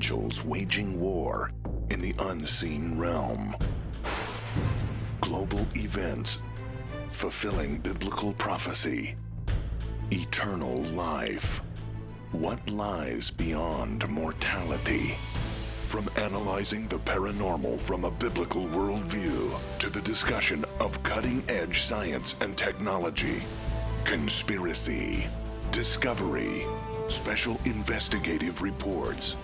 angels waging war in the unseen realm. Global events fulfilling biblical prophecy. Eternal life. What lies beyond mortality? From analyzing the paranormal from a biblical worldview to the discussion of cutting-edge science and technology, conspiracy, discovery, special investigative reports.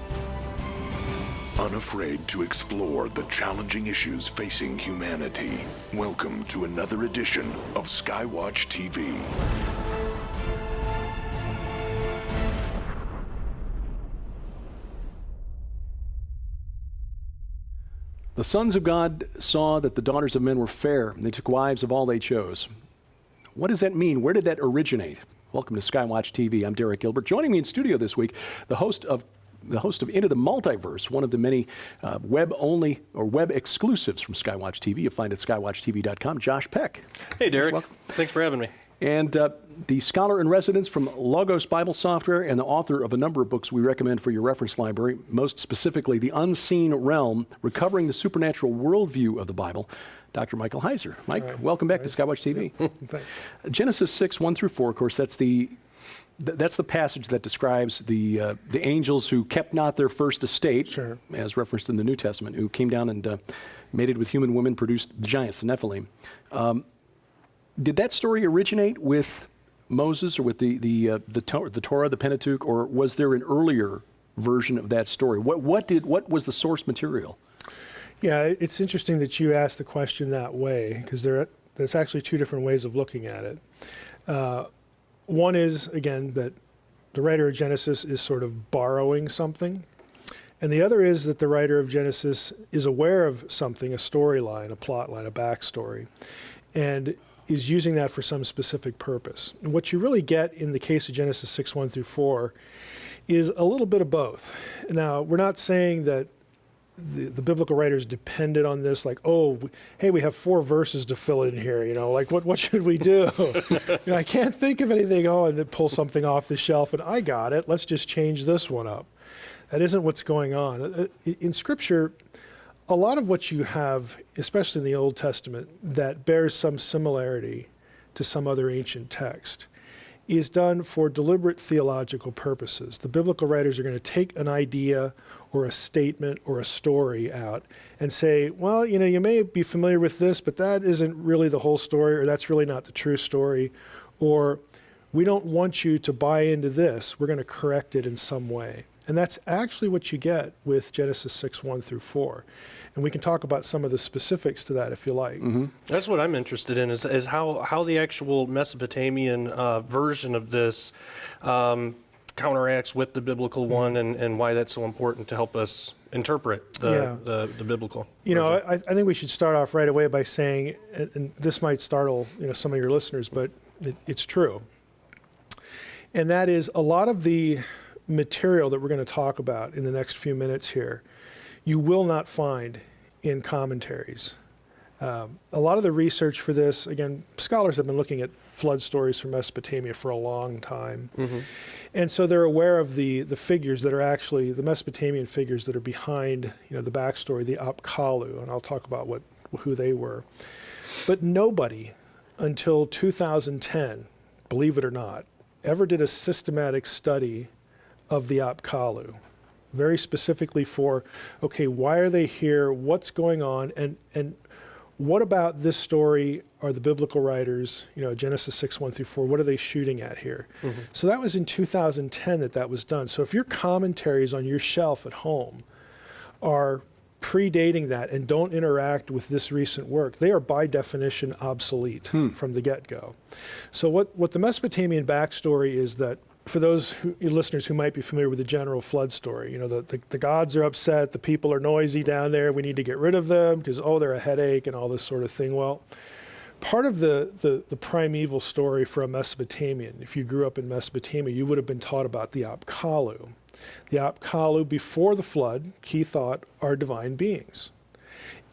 Unafraid to explore the challenging issues facing humanity. Welcome to another edition of SkyWatch TV. The sons of God saw that the daughters of men were fair, and they took wives of all they chose. What does that mean? Where did that originate? Welcome to SkyWatch TV. I'm Derek Gilbert. Joining me in studio this week, the host of Into the Multiverse, one of the many web-only or web exclusives from SkyWatch TV. You'll find it at skywatchtv.com. Josh Peck. Hey, Derek. Thanks for having me. And the scholar in residence from Logos Bible Software and the author of a number of books we recommend for your reference library, most specifically The Unseen Realm, Recovering the Supernatural Worldview of the Bible, Dr. Michael Heiser. Mike, right. Welcome back to SkyWatch TV. Thanks. Genesis 6, 1 through 4, of course, that's the passage that describes the angels who kept not their first estate, sure, as referenced in the New Testament, who came down and mated with human women, produced the giants, the Nephilim. Did that story originate with Moses or with the Torah, the Pentateuch, or was there an earlier version of that story? What was the source material? Yeah, it's interesting that you asked the question that way, because there's actually two different ways of looking at it. One is, again, that the writer of Genesis is sort of borrowing something. And the other is that the writer of Genesis is aware of something, a storyline, a plot line, a backstory, and is using that for some specific purpose. And what you really get in the case of Genesis 6, 1 through 4 is a little bit of both. Now, we're not saying that the biblical writers depended on this, like, oh, hey, we have 4 verses to fill in here, like what should we do? I can't think of anything, and then pull something off the shelf, and I got it, let's just change this one up. That isn't what's going on. In Scripture, a lot of what you have, especially in the Old Testament, that bears some similarity to some other ancient text, is done for deliberate theological purposes. The biblical writers are going to take an idea or a statement or a story out and say, well, you may be familiar with this, but that isn't really the whole story, or that's really not the true story, or we don't want you to buy into this. We're going to correct it in some way. And that's actually what you get with Genesis 6, 1 through 4. And we can talk about some of the specifics to that if you like. Mm-hmm. That's what I'm interested in, is how the actual Mesopotamian version of this counteracts with the biblical one, and why that's so important to help us interpret the biblical version. I think we should start off right away by saying, and this might startle some of your listeners, but it's true. And that is, a lot of the material that we're going to talk about in the next few minutes here, you will not find in commentaries. A lot of the research for this, again, scholars have been looking at flood stories from Mesopotamia for a long time. Mm-hmm. And so they're aware of the figures that are actually, the Mesopotamian figures that are behind the backstory, the Apkallu, and I'll talk about who they were. But nobody until 2010, believe it or not, ever did a systematic study of the Apkallu, very specifically for, okay, why are they here, what's going on, and what about this story are the biblical writers, Genesis 6, 1 through 4, what are they shooting at here? Mm-hmm. So that was in 2010 that was done. So if your commentaries on your shelf at home are predating that and don't interact with this recent work, they are by definition obsolete from the get-go. So what the Mesopotamian backstory is, that for those listeners who might be familiar with the general flood story, the gods are upset, the people are noisy down there, we need to get rid of them because, they're a headache and all this sort of thing. Well, part of the primeval story for a Mesopotamian, if you grew up in Mesopotamia, you would have been taught about the Apkallu. The Apkallu, before the flood, he thought, are divine beings.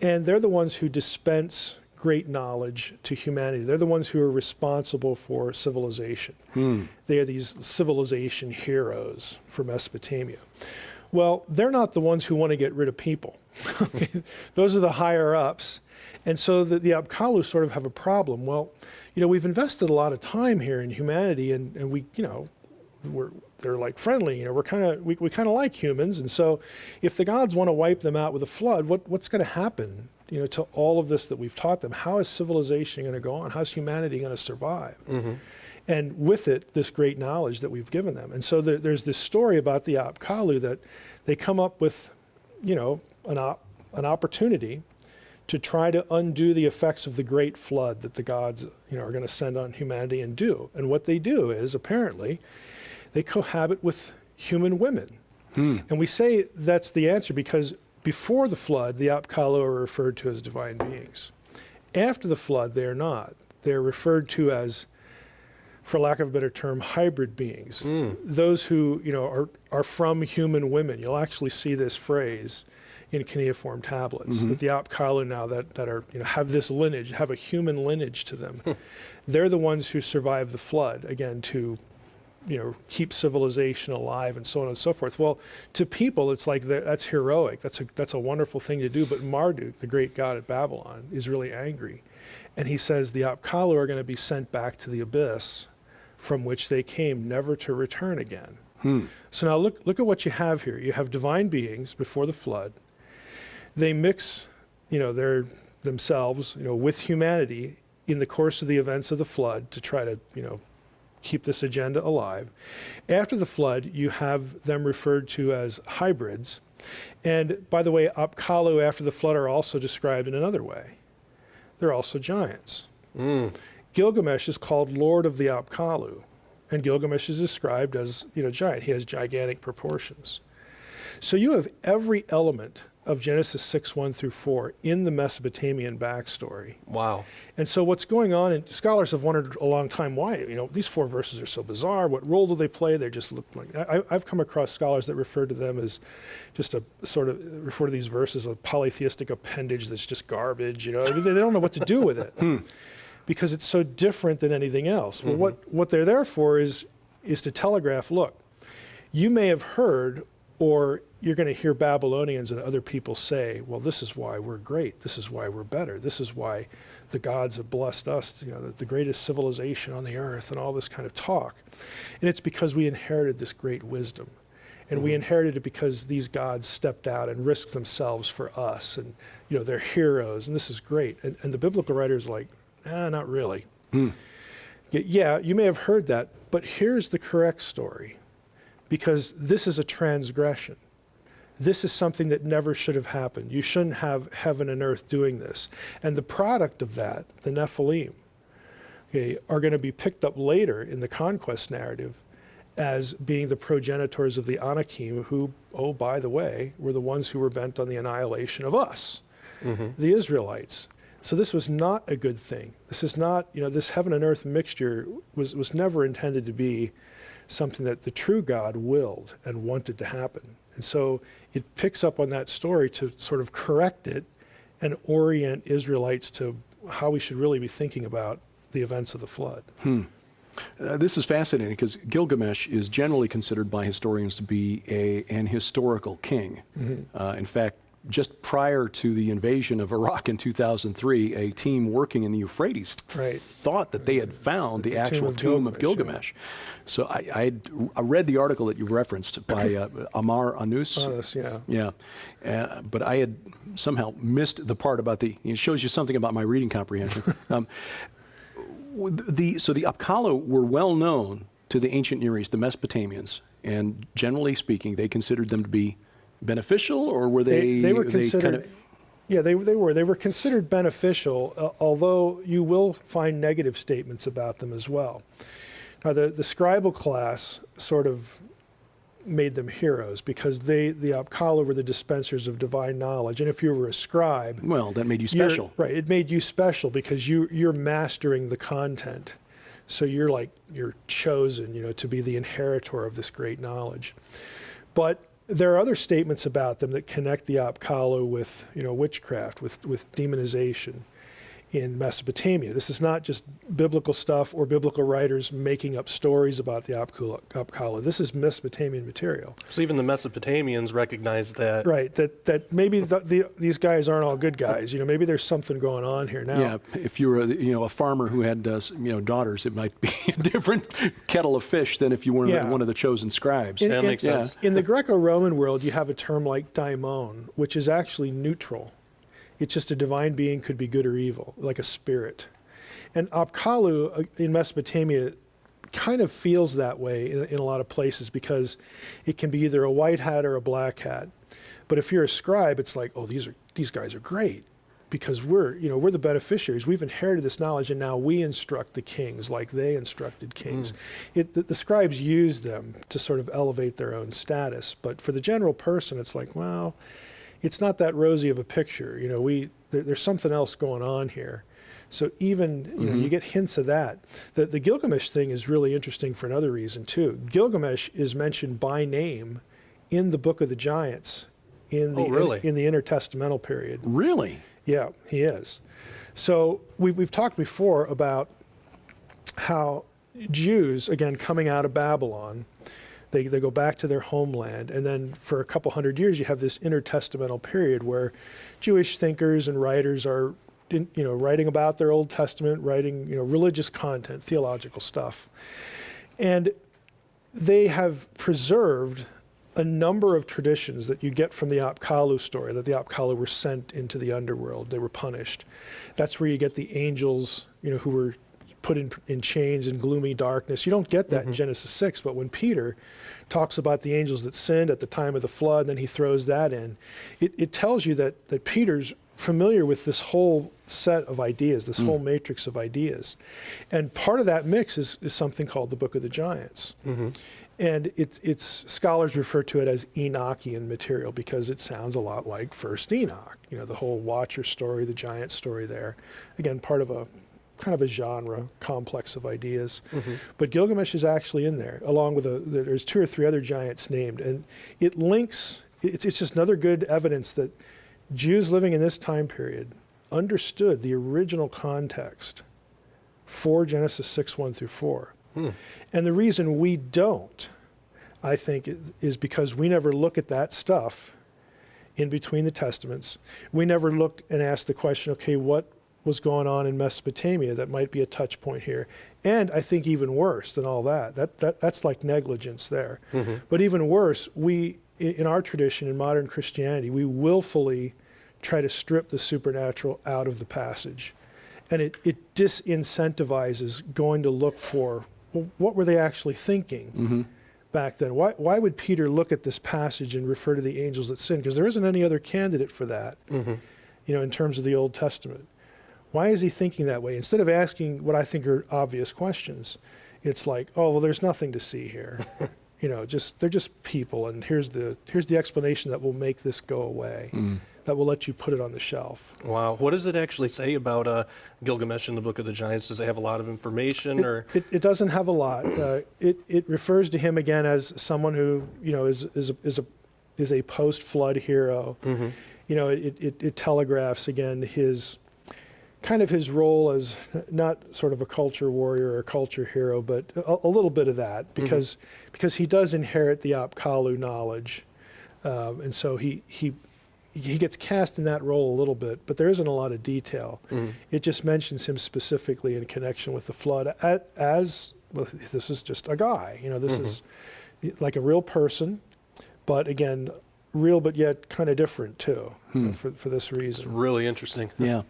And they're the ones who dispense great knowledge to humanity. They're the ones who are responsible for civilization. They are these civilization heroes for Mesopotamia. Well, they're not the ones who want to get rid of people. Okay? Those are the higher ups. And so the Apkallu sort of have a problem. Well, we've invested a lot of time here in humanity, and we, they're like friendly. We kind of like humans. And so if the gods want to wipe them out with a flood, what's going to happen, to all of this that we've taught them? How is civilization going to go on? How's humanity going to survive? Mm-hmm. And with it, this great knowledge that we've given them. And so there's this story about the Apkallu that they come up with, an opportunity to try to undo the effects of the great flood that the gods, are going to send on humanity and do. And what they do is, apparently, they cohabit with human women. And we say that's the answer because before the flood, the Apkallu are referred to as divine beings. After the flood, they are not. They're referred to as, for lack of a better term, hybrid beings. Those who, are from human women. You'll actually see this phrase in cuneiform tablets, that the Apkallu now that are, have this lineage, have a human lineage to them. They're the ones who survived the flood, again, to, keep civilization alive and so on and so forth. Well, to people, it's like that's heroic. That's a wonderful thing to do. But Marduk, the great god at Babylon, is really angry. And he says the Apkallu are going to be sent back to the abyss from which they came, never to return again. So now look at what you have here. You have divine beings before the flood. They mix, their themselves, with humanity in the course of the events of the flood to try to, keep this agenda alive. After the flood, you have them referred to as hybrids. And by the way, Apkallu after the flood are also described in another way. They're also giants. Gilgamesh is called Lord of the Apkallu, and Gilgamesh is described as, giant. He has gigantic proportions. So you have every element of Genesis 6:1 through 4 in the Mesopotamian backstory. Wow. And so what's going on, and scholars have wondered a long time why, these 4 verses are so bizarre. What role do they play? They just look like, I've come across scholars that refer to them as just a sort of, refer to these verses as a polytheistic appendage that's just garbage, they don't know what to do with it. Because it's so different than anything else. Well, what they're there for is to telegraph, look, you may have heard, or you're going to hear Babylonians and other people say, well, this is why we're great. This is why we're better. This is why the gods have blessed us, the greatest civilization on the earth and all this kind of talk. And it's because we inherited this great wisdom. And we inherited it because these gods stepped out and risked themselves for us. And, they're heroes, and this is great. And the biblical writer's like, not really. Yeah, you may have heard that, but here's the correct story. Because this is a transgression. This is something that never should have happened. You shouldn't have heaven and earth doing this. And the product of that, the Nephilim, are going to be picked up later in the conquest narrative as being the progenitors of the Anakim, who, oh, by the way, were the ones who were bent on the annihilation of us, the Israelites. So this was not a good thing. This is not, this heaven and earth mixture was never intended to be something that the true God willed and wanted to happen. And so it picks up on that story to sort of correct it and orient Israelites to how we should really be thinking about the events of the flood. This is fascinating because Gilgamesh is generally considered by historians to be an historical king. In fact, just prior to the invasion of Iraq in 2003, a team working in the Euphrates thought that they had found the actual tomb of Gilgamesh. So I read the article that you referenced by Amar Anus. But I had somehow missed the part about it shows you something about my reading comprehension. So the Apkallu were well known to the ancient Near East, the Mesopotamians, and generally speaking, they considered them to be beneficial, or were they were considered? They were considered beneficial, although you will find negative statements about them as well. Now, the scribal class sort of made them heroes because the Apkallu were the dispensers of divine knowledge, and if you were a scribe, well, that made you special. It made you special because you're mastering the content, so you're chosen, to be the inheritor of this great knowledge. But there are other statements about them that connect the Apkallu with, witchcraft, with demonization. in Mesopotamia. This is not just biblical stuff or biblical writers making up stories about the Apkallu. This is Mesopotamian material. So even the Mesopotamians recognized that. Right, that maybe these guys aren't all good guys. Maybe there's something going on here now. Yeah, if you were a farmer who had daughters, it might be a different kettle of fish than if you weren't one of the chosen scribes. That makes sense. In the Greco-Roman world, you have a term like daimon, which is actually neutral. It's just a divine being, could be good or evil, like a spirit. And Apkallu in Mesopotamia kind of feels that way in a lot of places, because it can be either a white hat or a black hat. But if you're a scribe, it's like, oh, these guys are great, because we're the beneficiaries. We've inherited this knowledge, and now we instruct the kings like they instructed kings. The scribes use them to sort of elevate their own status. But for the general person, it's like, well, it's not that rosy of a picture. There's something else going on here. So even, you get hints of that. The Gilgamesh thing is really interesting for another reason too. Gilgamesh is mentioned by name in the Book of the Giants in the intertestamental period. Really? Yeah, he is. So we've talked before about how Jews, again, coming out of Babylon, they go back to their homeland, and then for a couple hundred years you have this intertestamental period where Jewish thinkers and writers are writing about their Old Testament, writing religious content, theological stuff. And they have preserved a number of traditions that you get from the Apkallu story, that the Apkallu were sent into the underworld, they were punished. That's where you get the angels, who were put in chains in gloomy darkness. You don't get that in Genesis 6, but when Peter talks about the angels that sinned at the time of the flood, then he throws that in. It tells you that Peter's familiar with this whole set of ideas, this whole matrix of ideas. And part of that mix is something called the Book of the Giants. And it's scholars refer to it as Enochian material because it sounds a lot like First Enoch, the whole Watcher story, the giant story there. Again, part of a kind of a genre complex of ideas. But Gilgamesh is actually in there, along with there's 2 or 3 other giants named. And it links, it's just another good evidence that Jews living in this time period understood the original context for Genesis 6:1 through 4. And the reason we don't, I think, is because we never look at that stuff in between the Testaments. We never look and ask the question, okay, what was going on in Mesopotamia that might be a touch point here? And I think even worse than all that's like negligence there. But even worse, we, in our tradition, in modern Christianity, we willfully try to strip the supernatural out of the passage. And it disincentivizes going to look for, well, what were they actually thinking back then? Why would Peter look at this passage and refer to the angels that sinned? Because there isn't any other candidate for that, in terms of the Old Testament. Why is he thinking that way? Instead of asking what I think are obvious questions, it's like, oh, well, there's nothing to see here. They're just people, and here's the explanation that will make this go away, that will let you put it on the shelf. Wow. What does it actually say about Gilgamesh in the Book of the Giants? Does it have a lot of information? It doesn't have a lot. It refers to him again as someone who is a post-flood hero. It telegraphs again his role as not sort of a culture warrior or a culture hero, but a little bit of that, because he does inherit the Apkallu knowledge, and so he gets cast in that role a little bit, but there isn't a lot of detail. It just mentions him specifically in connection with the flood as well, this is just a guy. This is like a real person, but again, real but yet kind of different too, for this reason. It's really interesting. Yeah.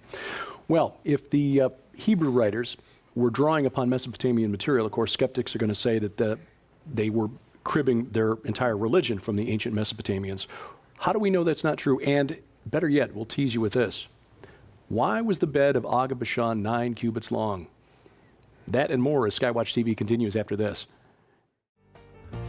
Well, if the Hebrew writers were drawing upon Mesopotamian material, of course, skeptics are going to say that they were cribbing their entire religion from the ancient Mesopotamians. How do we know that's not true? And better yet, we'll tease you with this. Why was the bed of Og of Bashan 9 cubits long? That and more as SkyWatch TV continues after this.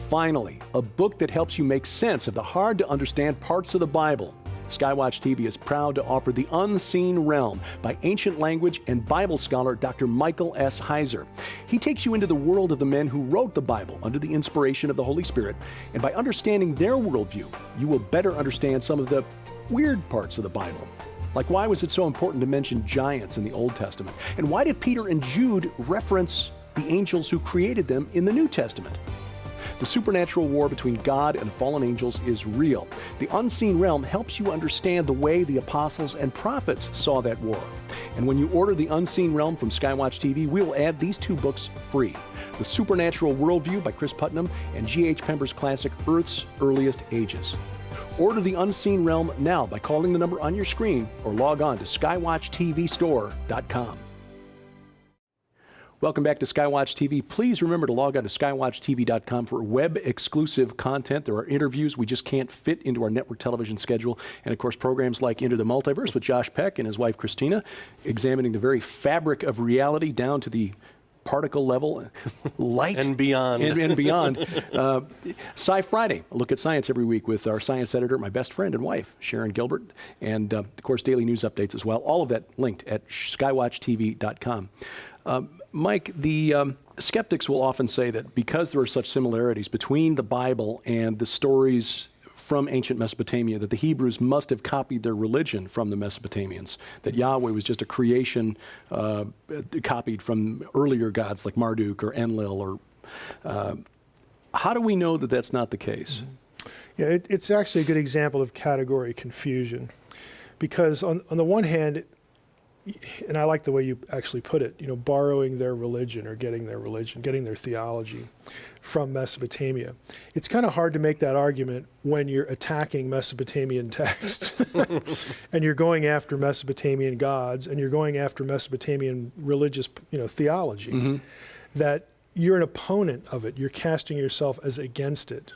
Finally, a book that helps you make sense of the hard-to-understand parts of the Bible. SkyWatch TV is proud to offer The Unseen Realm by ancient language and Bible scholar Dr. Michael S. Heiser. He takes you into the world of the men who wrote the Bible under the inspiration of the Holy Spirit, and by understanding their worldview, you will better understand some of the weird parts of the Bible. Like, why was it so important to mention giants in the Old Testament? And why did Peter and Jude reference the angels who created them in the New Testament? The supernatural war between God and the fallen angels is real. The unseen realm helps you understand the way the apostles and prophets saw that war. And when you order The Unseen Realm from SkyWatch TV, we will add these 2 books free. The Supernatural Worldview by Chris Putnam and G.H. Pember's classic Earth's Earliest Ages. Order The Unseen Realm now by calling the number on your screen or log on to skywatchtvstore.com. Welcome back to SkyWatch TV. Please remember to log on to skywatchtv.com for web-exclusive content. There are interviews we just can't fit into our network television schedule. And, of course, programs like Into the Multiverse with Josh Peck and his wife, Christina, examining the very fabric of reality down to the particle level, light. And beyond. And beyond. Sci Friday, a look at science every week with our science editor, my best friend and wife, Sharon Gilbert. And, of course, daily news updates as well. All of that linked at skywatchtv.com. Mike, the skeptics will often say that because there are such similarities between the Bible and the stories from ancient Mesopotamia, that the Hebrews must have copied their religion from the Mesopotamians, that Yahweh was just a creation copied from earlier gods like Marduk or Enlil. Or how do we know that that's not the case? Yeah, it's actually a good example of category confusion, because on the one hand, and I like the way you actually put it, borrowing their religion or getting their theology from Mesopotamia. It's kind of hard to make that argument when you're attacking Mesopotamian texts and you're going after Mesopotamian gods and you're going after Mesopotamian religious, theology, that you're an opponent of it. You're casting yourself as against it.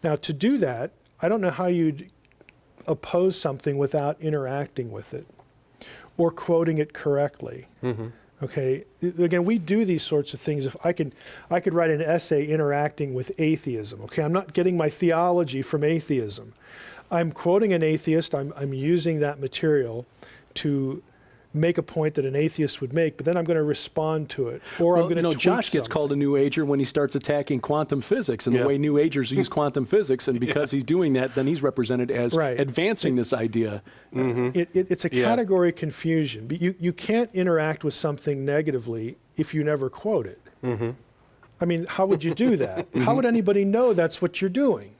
Now, to do that, I don't know how you'd oppose something without interacting with it or quoting it correctly. Okay, again, we do these sorts of things. If I could write an essay interacting with atheism. Okay, I'm not getting my theology from atheism. I'm quoting an atheist. I'm using that material to make a point that an atheist would make, but then I'm going to respond to it, or I'm going to tweak Josh gets something. called a New Ager when he starts attacking quantum physics and the way New Agers use quantum physics, and because he's doing that, then he's represented as advancing this idea. It's a category confusion. But you can't interact with something negatively if you never quote it. I mean, how would you do that? How would anybody know that's what you're doing?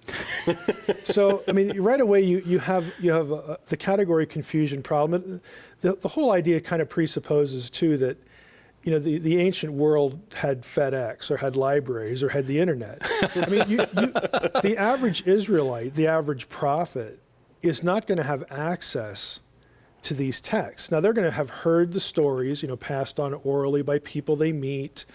So, I mean, right away you have the category confusion problem. The whole idea kind of presupposes too that, the ancient world had FedEx or had libraries or had the internet. I mean, the average Israelite, the average prophet, is not going to have access to these texts. Now, they're going to have heard the stories, passed on orally by people they meet.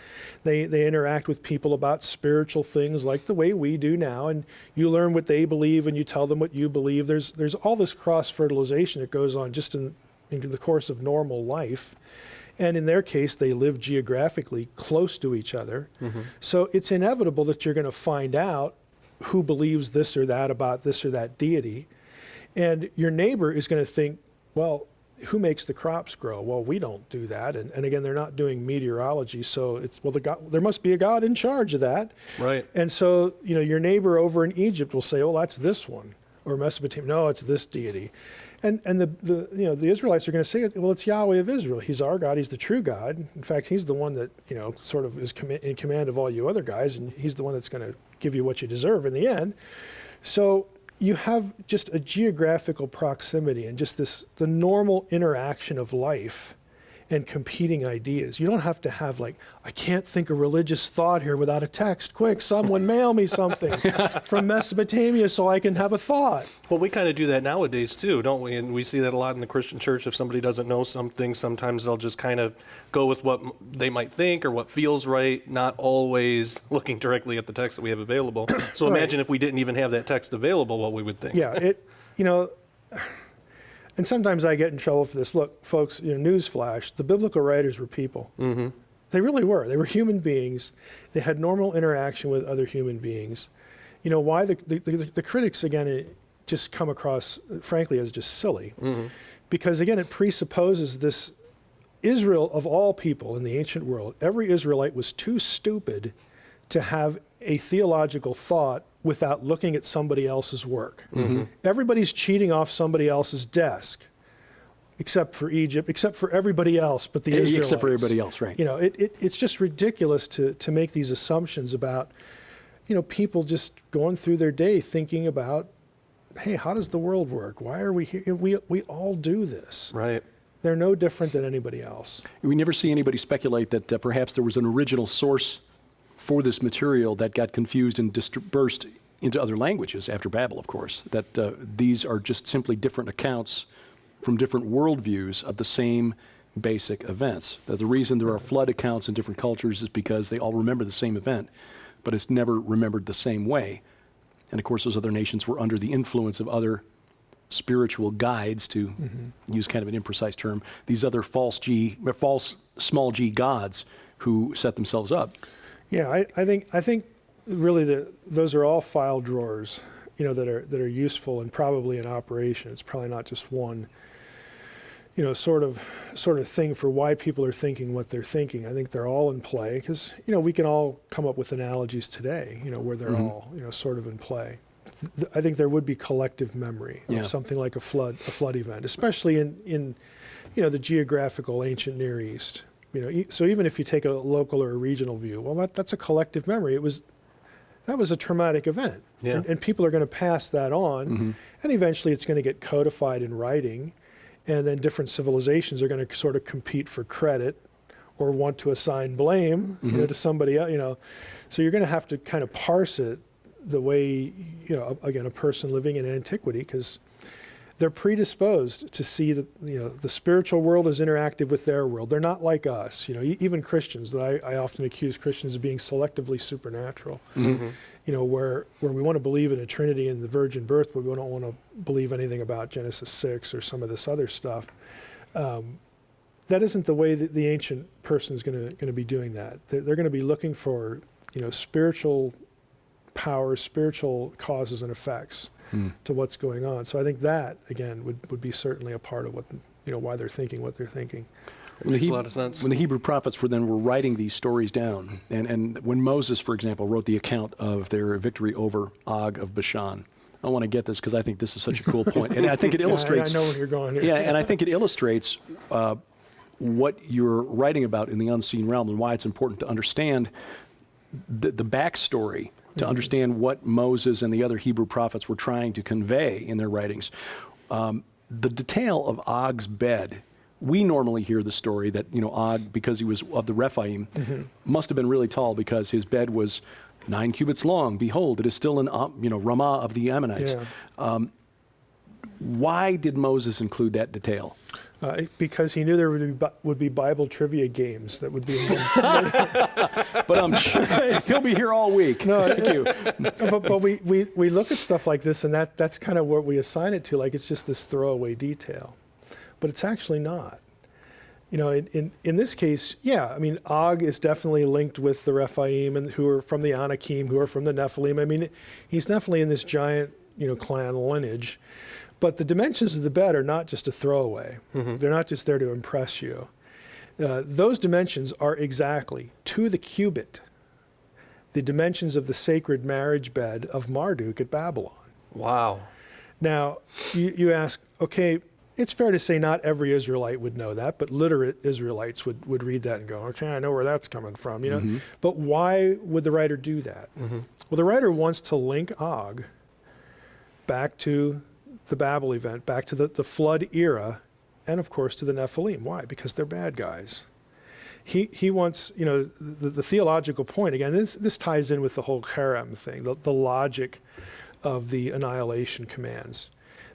They interact with people about spiritual things like the way we do now, and you learn what they believe and you tell them what you believe. There's all this cross-fertilization that goes on just in the course of normal life. And in their case, they live geographically close to each other. So it's inevitable that you're going to find out who believes this or that about this or that deity. And your neighbor is going to think, well, who makes the crops grow? Well, we don't do that. And again, they're not doing meteorology. So it's, well, there must be a God in charge of that. Right. And so, your neighbor over in Egypt will say, oh, that's this one. Or Mesopotamia, no, it's this deity. And the Israelites are going to say, well, it's Yahweh of Israel. He's our God. He's the true God. In fact, he's the one that, sort of is in command of all you other guys. And he's the one that's going to give you what you deserve in the end. So you have just a geographical proximity and just the normal interaction of life and competing ideas. You don't have to have I can't think a religious thought here without a text. Quick, someone mail me something from Mesopotamia so I can have a thought. Well, we kind of do that nowadays too, don't we? And we see that a lot in the Christian church. If somebody doesn't know something, sometimes they'll just kind of go with what they might think or what feels right, not always looking directly at the text that we have available. So imagine if we didn't even have that text available, what we would think. Yeah, and sometimes I get in trouble for this. Look, folks, newsflash, the biblical writers were people. They really were. They were human beings. They had normal interaction with other human beings. Why the critics, again, just come across, frankly, as just silly. Because, again, it presupposes this Israel of all people in the ancient world. Every Israelite was too stupid to have a theological thought without looking at somebody else's work. Everybody's cheating off somebody else's desk. except for Egypt, except for everybody else, but the Israelites. Except for everybody else, right. You know, it's just ridiculous to make these assumptions about, you know, people just going through their day thinking about, hey, how does the world work? Why are we here? We all do this. Right. They're no different than anybody else. We never see anybody speculate that perhaps there was an original source for this material that got confused and dispersed into other languages after Babel, of course, that these are just simply different accounts from different worldviews of the same basic events. That the reason there are flood accounts in different cultures is because they all remember the same event, but it's never remembered the same way. And of course, those other nations were under the influence of other spiritual guides, to use kind of an imprecise term, these other false small g gods who set themselves up. Yeah, I think really those are all file drawers, you know, that are useful and probably in operation. It's probably not just one, you know, sort of thing for why people are thinking what they're thinking. I think they're all in play because, you know, we can all come up with analogies today, you know, where they're all, you know, sort of in play. I think there would be collective memory of something like a flood event, especially in you know, the geographical ancient Near East. You know, so even if you take a local or a regional view, well, that's a collective memory. That was a traumatic event, and people are going to pass that on, and eventually it's going to get codified in writing, and then different civilizations are going to sort of compete for credit or want to assign blame, you know, to somebody else. You know, so you're going to have to kind of parse it the way, you know, again, a person living in antiquity, because they're predisposed to see that, you know, the spiritual world is interactive with their world. They're not like us. You know, even Christians, that I often accuse Christians of being selectively supernatural. You know, where we want to believe in a Trinity and the virgin birth, but we don't want to believe anything about Genesis 6 or some of this other stuff. That isn't the way that the ancient person is going to be doing that. They're going to be looking for, you know, spiritual powers, spiritual causes and effects to what's going on. So I think that, again, would be certainly a part of what, you know, why they're thinking what they're thinking. Makes a lot of sense. When the Hebrew prophets were writing these stories down, and when Moses, for example, wrote the account of their victory over Og of Bashan, I want to get this because I think this is such a cool point. And I think it illustrates... I know where you're going here. Yeah, and I think it illustrates what you're writing about in the unseen realm and why it's important to understand the backstory, to understand what Moses and the other Hebrew prophets were trying to convey in their writings. The detail of Og's bed, we normally hear the story that, you know, Og, because he was of the Rephaim, must have been really tall because his bed was 9 cubits long. Behold, it is still in, you know, Ramah of the Ammonites. Yeah. Why did Moses include that detail? Because he knew there would be Bible trivia games that would be involved. But he'll be here all week. No, thank you. But we look at stuff like this, and that's kind of what we assign it to. Like it's just this throwaway detail, but it's actually not. You know, in this case, yeah, I mean, Og is definitely linked with the Rephaim, and who are from the Anakim, who are from the Nephilim. I mean, he's definitely in this giant, you know, clan lineage. But the dimensions of the bed are not just a throwaway. They're not just there to impress you. Those dimensions are exactly, to the cubit, the dimensions of the sacred marriage bed of Marduk at Babylon. Wow. Now, you ask, okay, it's fair to say not every Israelite would know that, but literate Israelites would read that and go, okay, I know where that's coming from, you know? But why would the writer do that? Well, the writer wants to link Og back to the Babel event, back to the flood era, and of course to the Nephilim. Why? Because they're bad guys. He wants, you know, the theological point, again, this ties in with the whole harem thing, the logic of the annihilation commands,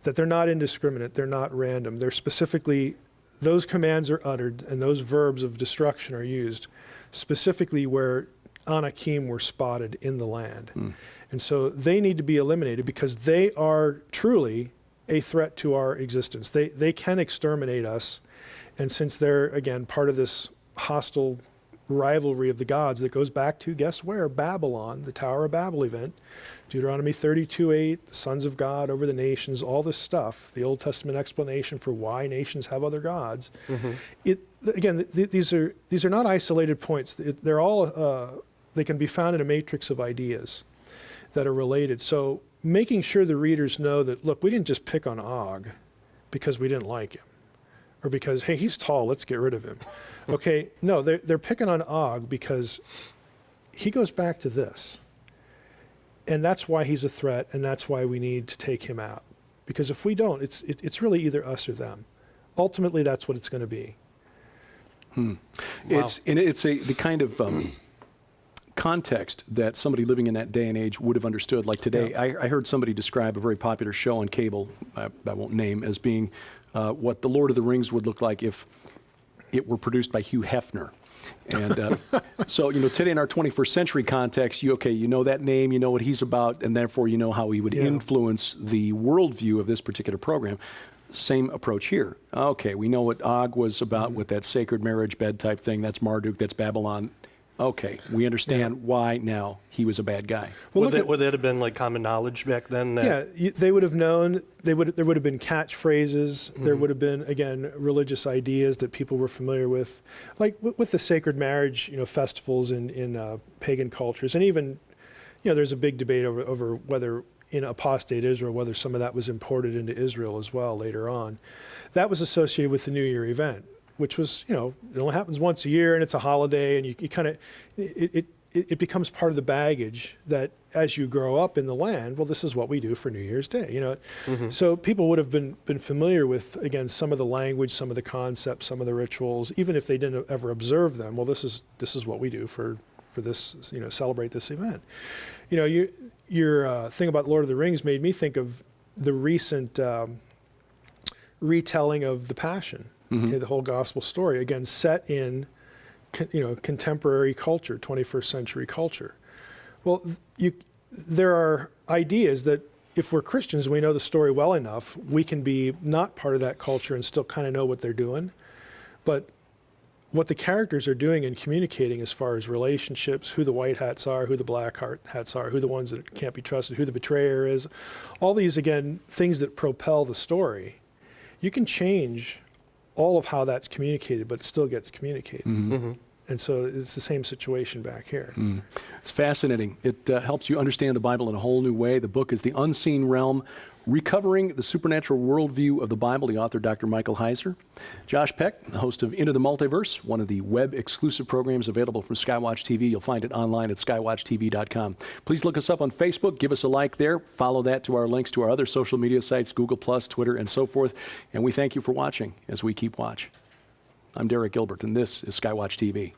that they're not indiscriminate, they're not random, they're specifically, those commands are uttered and those verbs of destruction are used specifically where Anakim were spotted in the land. And so they need to be eliminated because they are truly a threat to our existence. They can exterminate us. And since they're, again, part of this hostile rivalry of the gods that goes back to, guess where? Babylon, the Tower of Babel event, Deuteronomy 32:8, the sons of God over the nations, all this stuff, the Old Testament explanation for why nations have other gods. Again, these are not isolated points. They're all, they can be found in a matrix of ideas that are related. So making sure the readers know that, look, we didn't just pick on Og because we didn't like him. or because, hey, he's tall, let's get rid of him. Okay, no, they're picking on Og because he goes back to this. And that's why he's a threat, and that's why we need to take him out. Because if we don't, it's really either us or them. Ultimately, that's what it's going to be. Wow. It's the kind of context that somebody living in that day and age would have understood. Like today, Yeah. I heard somebody describe a very popular show on cable, I won't name, as being what the Lord of the Rings would look like if it were produced by Hugh Hefner. And so, today in our 21st century context, you know that name, you know what he's about, and therefore you know how he would influence the worldview of this particular program. Same approach here. Okay, we know what Og was about with that sacred marriage bed type thing. That's Marduk, that's Babylon. Okay, we understand why now he was a bad guy. Well, would that have been like common knowledge back then? They would have known. There would have been catchphrases. There would have been, again, religious ideas that people were familiar with, like with the sacred marriage, festivals in pagan cultures, and even, there's a big debate over whether in apostate Israel, whether some of that was imported into Israel as well later on. That was associated with the New Year event, which was, it only happens once a year and it's a holiday, and you kind of, it becomes part of the baggage that as you grow up in the land, well, this is what we do for New Year's Day, So people would have been familiar with, again, some of the language, some of the concepts, some of the rituals, even if they didn't ever observe them. Well, this is what we do for this, celebrate this event. Your thing about Lord of the Rings made me think of the recent retelling of the Passion. The whole gospel story, again, set in, contemporary culture, 21st century culture. Well, there are ideas that if we're Christians and we know the story well enough, we can be not part of that culture and still kind of know what they're doing. But what the characters are doing and communicating as far as relationships, who the white hats are, who the black hats are, who the ones that can't be trusted, who the betrayer is, all these, again, things that propel the story, you can change all of how that's communicated, but it still gets communicated. And so it's the same situation back here. It's fascinating. It helps you understand the Bible in a whole new way. The book is The Unseen Realm, Recovering the Supernatural Worldview of the Bible, the author, Dr. Michael Heiser. Josh Peck, the host of Into the Multiverse, one of the web-exclusive programs available from SkyWatch TV. You'll find it online at skywatchtv.com. Please look us up on Facebook. Give us a like there. Follow that to our links to our other social media sites, Google+, Twitter, and so forth. And we thank you for watching as we keep watch. I'm Derek Gilbert, and this is SkyWatch TV.